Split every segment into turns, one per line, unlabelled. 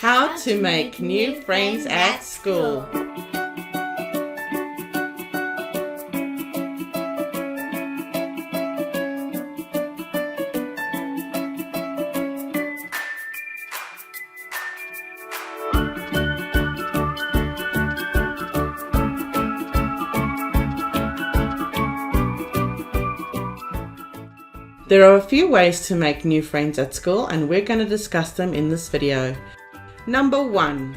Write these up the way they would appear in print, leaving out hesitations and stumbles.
How to make new friends at school. There are a few ways to make new friends at school, and we're going to discuss them in this video. Number 1.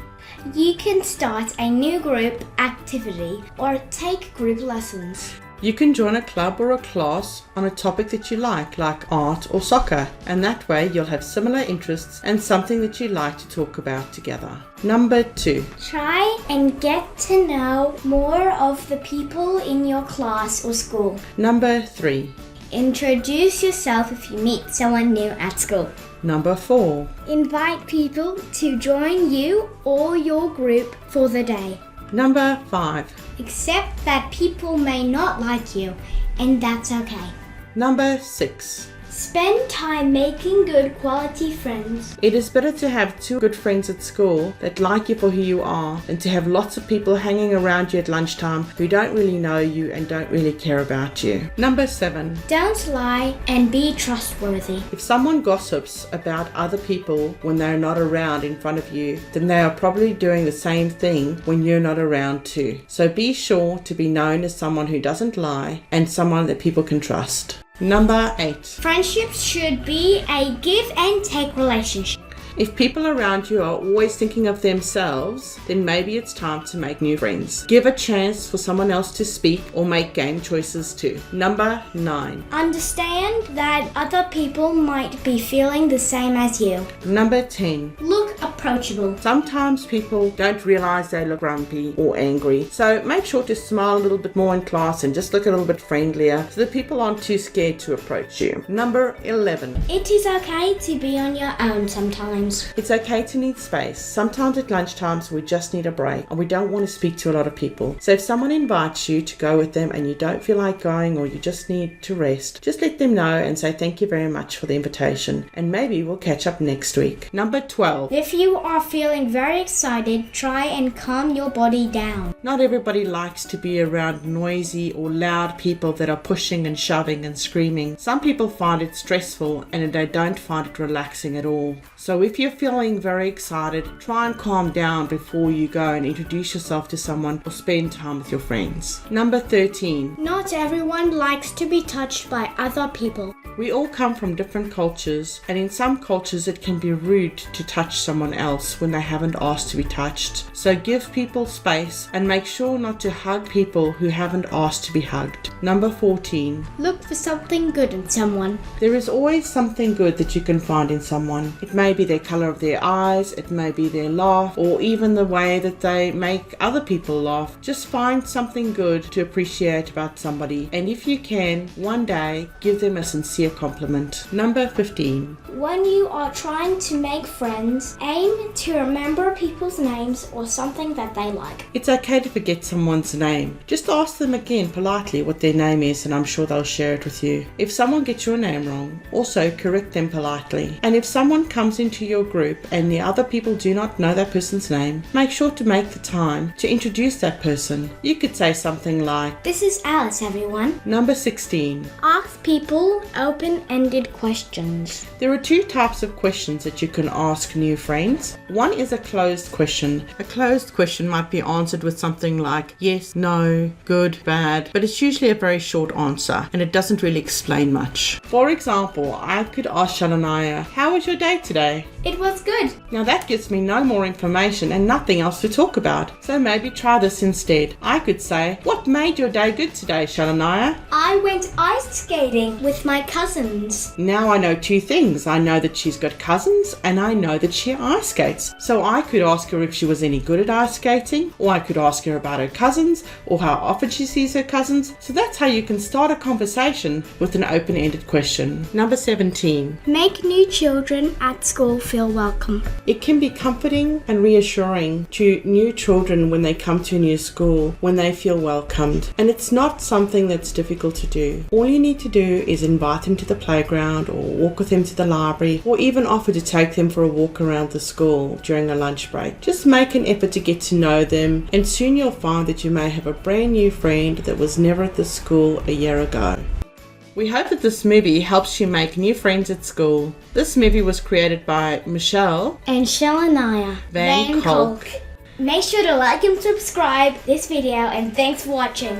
You can start a new group activity or take group lessons.
You can join a club or a class on a topic that you like art or soccer, and that way you'll have similar interests and something that you like to talk about together. Number 2.
Try and get to know more of the people in your class or school.
Number 3.
Introduce yourself if you meet someone new at school.
Number 4.
Invite people to join you or your group for the day.
Number 5.
Accept that people may not like you, and that's okay.
Number 6.
Spend time making good quality friends.
It is better to have 2 good friends at school that like you for who you are than to have lots of people hanging around you at lunchtime who don't really know you and don't really care about you. Number 7.
Don't lie and be trustworthy.
If someone gossips about other people when they're not around in front of you, then they are probably doing the same thing when you're not around too. So be sure to be known as someone who doesn't lie and someone that people can trust. Number 8.
Friendships should be a give and take relationship.
If people around you are always thinking of themselves, then maybe it's time to make new friends. Give a chance for someone else to speak or make game choices too. Number 9.
Understand that other people might be feeling the same as you.
Number 10.
Look approachable.
Sometimes people don't realize they look grumpy or angry, so make sure to smile a little bit more in class and just look a little bit friendlier so that people aren't too scared to approach you. Number 11.
It is okay to be on your own sometimes.
It's okay to need space. Sometimes at lunchtimes we just need a break and we don't want to speak to a lot of people. So if someone invites you to go with them and you don't feel like going or you just need to rest, just let them know and say thank you very much for the invitation, and maybe we'll catch up next week. Number 12.
If you are feeling very excited, try and calm your body down.
Not everybody likes to be around noisy or loud people that are pushing and shoving and screaming. Some people find it stressful and they don't find it relaxing at all. So if you're feeling very excited, try and calm down before you go and introduce yourself to someone or spend time with your friends. Number 13.
Not everyone likes to be touched by other people.
We all come from different cultures, and in some cultures it can be rude to touch someone else when they haven't asked to be touched. So give people space and make sure not to hug people who haven't asked to be hugged. Number 14.
Look for something good in someone.
There is always something good that you can find in someone. It may be their colour of their eyes, it may be their laugh, or even the way that they make other people laugh. Just find something good to appreciate about somebody, and if you can, one day give them a sincere compliment. Number 15.
When you are trying to make friends, aim to remember people's names or something that they like.
It's okay to forget someone's name. Just ask them again politely what their name is, and I'm sure they'll share it with you. If someone gets your name wrong, also correct them politely. And if someone comes into your group and the other people do not know that person's name, make sure to make the time to introduce that person. You could say something like,
"This is Alice, everyone."
Number 16.
Ask people open-ended questions.
There are 2 types of questions that you can ask new friends. One is a closed question. A closed question might be answered with something like yes, no, good, bad, but it's usually a very short answer and it doesn't really explain much. For example, I could ask Shananaya, "How was your day today?"
It was good.
Now that gives me no more information and nothing else to talk about. So maybe try this instead. I could say, "What made your day good today, Shananaya?"
I went ice skating with my cousins.
Now I know 2 things. I know that she's got cousins and I know that she ice skates. So I could ask her if she was any good at ice skating, or I could ask her about her cousins or how often she sees her cousins. So that's how you can start a conversation with an open-ended question. Number 17.
Make new children at school feel welcome.
It can be comforting and reassuring to new children when they come to a new school, when they feel welcomed. And it's not something that's difficult to do. All you need to do is invite them to the playground or walk with them to the library, or even offer to take them for a walk around the school during a lunch break. Just make an effort to get to know them, and soon you'll find that you may have a brand new friend that was never at the school a year ago. We hope that this movie helps you make new friends at school. This movie was created by Michelle
and Shalania
Van Kolk.
Make sure to like and subscribe this video, and thanks for watching.